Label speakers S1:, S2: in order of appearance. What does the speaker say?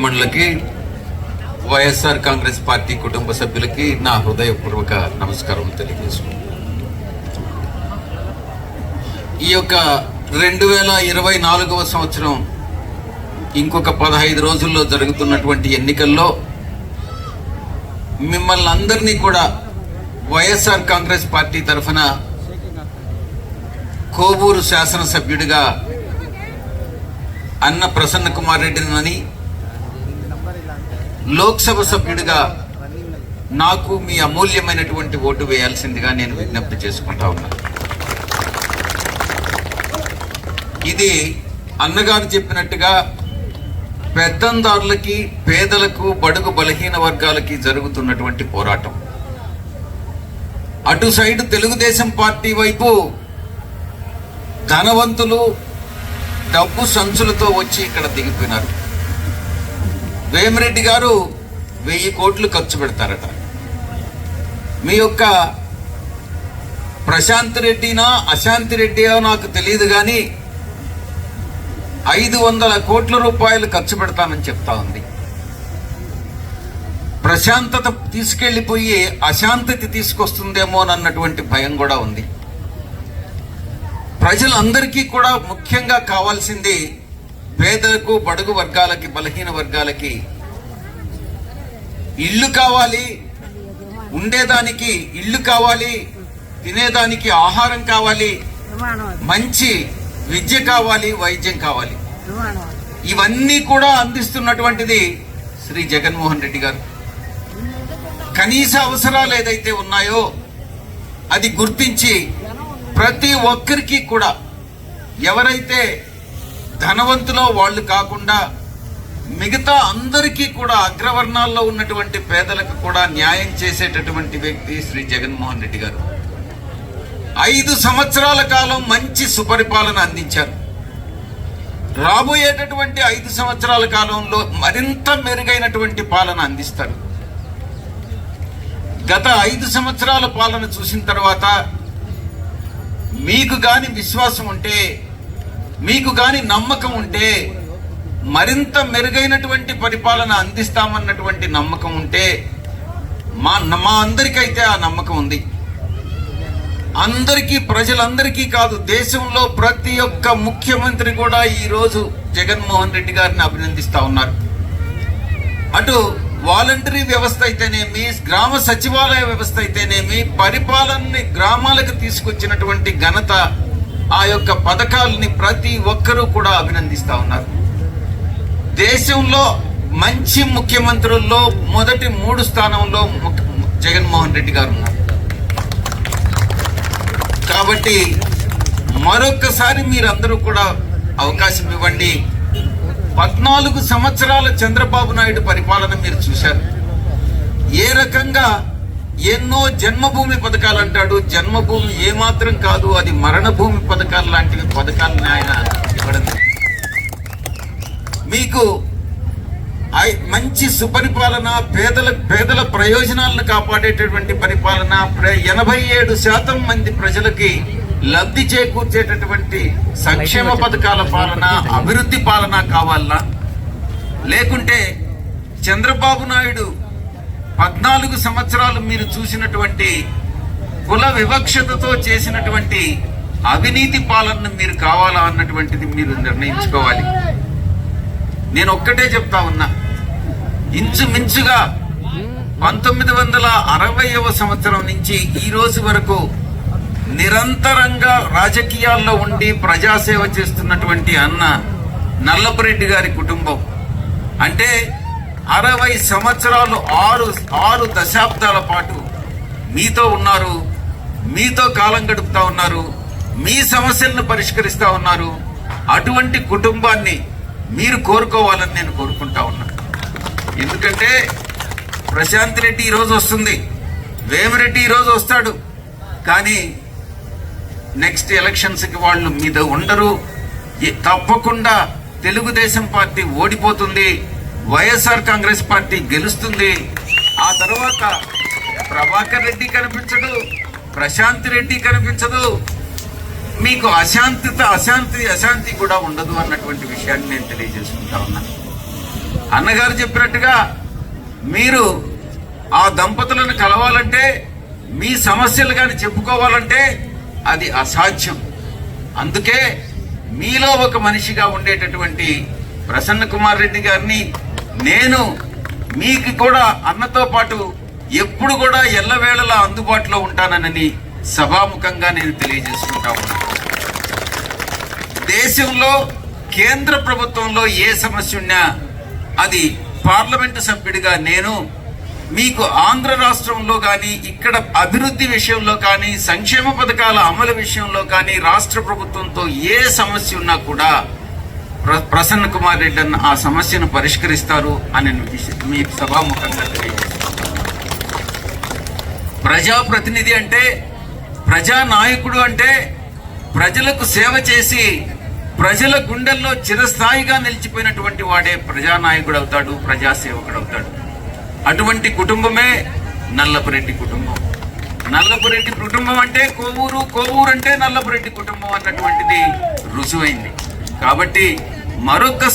S1: సోదరిమణులకి, YSR Congress party కుటుంబ సభ్యులకి నా హృదయపూర్వక నమస్కారం తెలియజేసుకుంటున్నాను. ఈ యొక్క 2024వ సంవత్సరం ఇంకొక 15 రోజుల్లో జరుగుతున్నటువంటి ఎన్నికల్లో మిమ్మల్ని అందరినీ కూడా వైఎస్ఆర్ కాంగ్రెస్ పార్టీ తరఫున కోవూరు శాసనసభ్యుడిగా అన్న ప్రసన్న కుమార్ రెడ్డిని, లోక్సభ సభ్యుడిగా నాకు మీ అమూల్యమైనటువంటి ఓటు వేయాల్సిందిగా నేను విజ్ఞప్తి చేసుకుంటా ఉన్నాను. ఇది అన్నగారు చెప్పినట్టుగా పెత్తందారులకి, పేదలకు, బడుగు బలహీన వర్గాలకి జరుగుతున్నటువంటి పోరాటం. అటు సైడ్ తెలుగుదేశం పార్టీ వైపు ధనవంతులు డబ్బు సంచులతో వచ్చి ఇక్కడ దిగిపోయినారు. వేమిరెడ్డి గారు 1000 కోట్లు ఖర్చు పెడతారట. మీ యొక్క ప్రశాంత్ రెడ్డినా అశాంతి రెడ్డియో నాకు తెలియదు, కానీ 500 కోట్ల రూపాయలు ఖర్చు పెడతానని చెప్తా ఉంది. ప్రశాంతత తీసుకెళ్లిపోయి అశాంతత తీసుకొస్తుందేమో అన్నటువంటి భయం కూడా ఉంది. ప్రజలందరికీ కూడా ముఖ్యంగా కావాల్సింది పేదలకు, బడుగు వర్గాలకి, బలహీన వర్గాలకి ఇల్లు కావాలి, ఉండేదానికి ఇల్లు కావాలి, తినేదానికి ఆహారం కావాలి, మంచి విద్య కావాలి, వైద్యం కావాలి. ఇవన్నీ కూడా అందిస్తున్నటువంటిది శ్రీ జగన్మోహన్ రెడ్డి గారు. కనీస అవసరాలు ఏదైతే ఉన్నాయో అది గుర్తించి ప్రతి ఒక్కరికి కూడా, ఎవరైతే ధనవంతులో వాళ్ళు కాకుండా మిగతా అందరికీ కూడా అగ్రవర్ణాల్లో ఉన్నటువంటి పేదలకు కూడా న్యాయం చేసేటటువంటి వ్యక్తి శ్రీ జగన్మోహన్ రెడ్డి గారు. 5 సంవత్సరాల కాలం మంచి సుపరిపాలన అందించారు. రాబోయేటటువంటి 5 సంవత్సరాల కాలంలో మరింత మెరుగైనటువంటి పాలన అందిస్తారు. గత 5 సంవత్సరాల పాలన చూసిన తర్వాత మీకు గాని విశ్వాసం ఉంటే, మీకు గాని నమ్మకం ఉంటే, మరింత మెరుగైనటువంటి పరిపాలన అందిస్తామన్నటువంటి నమ్మకం ఉంటే మా అందరికైతే ఆ నమ్మకం ఉంది. అందరికీ, ప్రజలందరికీ కాదు, దేశంలో ప్రతి ఒక్క ముఖ్యమంత్రి కూడా ఈరోజు జగన్మోహన్ రెడ్డి గారిని అభినందిస్తా ఉన్నారు. అటు వాలంటరీ వ్యవస్థ అయితేనేమి, గ్రామ సచివాలయ వ్యవస్థ అయితేనేమి, పరిపాలనని గ్రామాలకు తీసుకొచ్చినటువంటి ఘనత, ఆ యొక్క పథకాలని ప్రతి ఒక్కరూ కూడా అభినందిస్తా ఉన్నారు. దేశంలో మంచి ముఖ్యమంత్రుల్లో మొదటి 3 స్థానంలో జగన్మోహన్ రెడ్డి గారు ఉన్నారు. కాబట్టి మరొక్కసారి మీరందరూ కూడా అవకాశం ఇవ్వండి. 14 సంవత్సరాల చంద్రబాబు నాయుడు పరిపాలన మీరు చూశారు. ఏ రకంగా ఎన్నో జన్మభూమి పథకాలు అంటాడు. జన్మభూమి ఏమాత్రం కాదు, అది మరణభూమి పథకాలు లాంటివి పథకాలను ఆయన ఇవ్వడం. మీకు మంచి సుపరిపాలన, పేదల ప్రయోజనాలను కాపాడేటటువంటి పరిపాలన, 87% మంది ప్రజలకి లబ్ధి చేకూర్చేటటువంటి సంక్షేమ పథకాల పాలన, అభివృద్ధి పాలన కావాలనా? లేకుంటే చంద్రబాబు నాయుడు 14 సంవత్సరాలు మీరు చూసినటువంటి కుల వివక్షతతో చేసినటువంటి అవినీతి పాలనను మీరు కావాలా అన్నటువంటిది మీరు నిర్ణయించుకోవాలి. నేను ఒక్కటే చెప్తా ఉన్నా, ఇంచుమించుగా 1960వ సంవత్సరం నుంచి ఈ రోజు వరకు నిరంతరంగా రాజకీయాల్లో ఉండి ప్రజాసేవ చేస్తున్నటువంటి అన్న నల్లపురెడ్డి గారి కుటుంబం అంటే 60 సంవత్సరాలు, 6 దశాబ్దాల పాటు మీతో ఉన్నారు, మీతో కాలం గడుపుతా ఉన్నారు, మీ సమస్యలను పరిష్కరిస్తా ఉన్నారు. అటువంటి కుటుంబాన్ని మీరు కోరుకోవాలని నేను కోరుకుంటా ఉన్నా. ఎందుకంటే ప్రశాంత్ రెడ్డి ఈరోజు వస్తుంది, వేమిరెడ్డి ఈరోజు వస్తాడు, కానీ నెక్స్ట్ ఎలక్షన్స్కి వాళ్ళు మీద ఉండరు. తప్పకుండా తెలుగుదేశం పార్టీ ఓడిపోతుంది, వైఎస్ఆర్ కాంగ్రెస్ పార్టీ గెలుస్తుంది. ఆ తర్వాత ప్రభాకర్ రెడ్డి కనిపించడు, ప్రశాంత్ రెడ్డి కనిపించదు, మీకు అశాంతి కూడా ఉండదు అన్నటువంటి విషయాన్ని నేను తెలియజేసుకుంటా ఉన్నా. అన్నగారు చెప్పినట్టుగా మీరు ఆ దంపతులను కలవాలంటే, మీ సమస్యలు కానీ చెప్పుకోవాలంటే అది అసాధ్యం. అందుకే మీలో ఒక మనిషిగా ఉండేటటువంటి ప్రసన్న కుమార్ రెడ్డి గారిని నేను మీకు కూడా అన్నతో పాటు ఎప్పుడు కూడా ఎల్లవేళలా అందుబాటులో ఉంటానని సభాముఖంగా నేను తెలియజేసుకుంటా ఉన్నాను. దేశంలో కేంద్ర ప్రభుత్వంలో ఏ సమస్య ఉన్నా అది పార్లమెంటు సభ్యుడిగా నేను మీకు ఆంధ్ర రాష్ట్రంలో కానీ, ఇక్కడ అభివృద్ధి విషయంలో కానీ, సంక్షేమ పథకాల అమలు విషయంలో కానీ రాష్ట్ర ప్రభుత్వంతో ఏ సమస్య ఉన్నా కూడా ప్రసన్న కుమార్ రెడ్డి అన్న ఆ సమస్యను పరిష్కరిస్తారు అని మీకు సభాముఖంగా తెలియజేస్తున్నాను. ప్రజాప్రతినిధి అంటే, ప్రజానాయకుడు అంటే ప్రజలకు సేవ చేసి ప్రజల గుండెల్లో చిరస్థాయిగా నిలిచిపోయినటువంటి వాడే ప్రజానాయకుడు అవుతాడు, ప్రజాసేవకుడు అవుతాడు. అటువంటి కుటుంబమే నల్లపురెడ్డి కుటుంబం. నల్లపురెడ్డి కుటుంబం అంటే కోవూరు, కోవూరు అంటే నల్లపురెడ్డి కుటుంబం అన్నటువంటిది రుజువైంది. కాబట్టి మరొక్క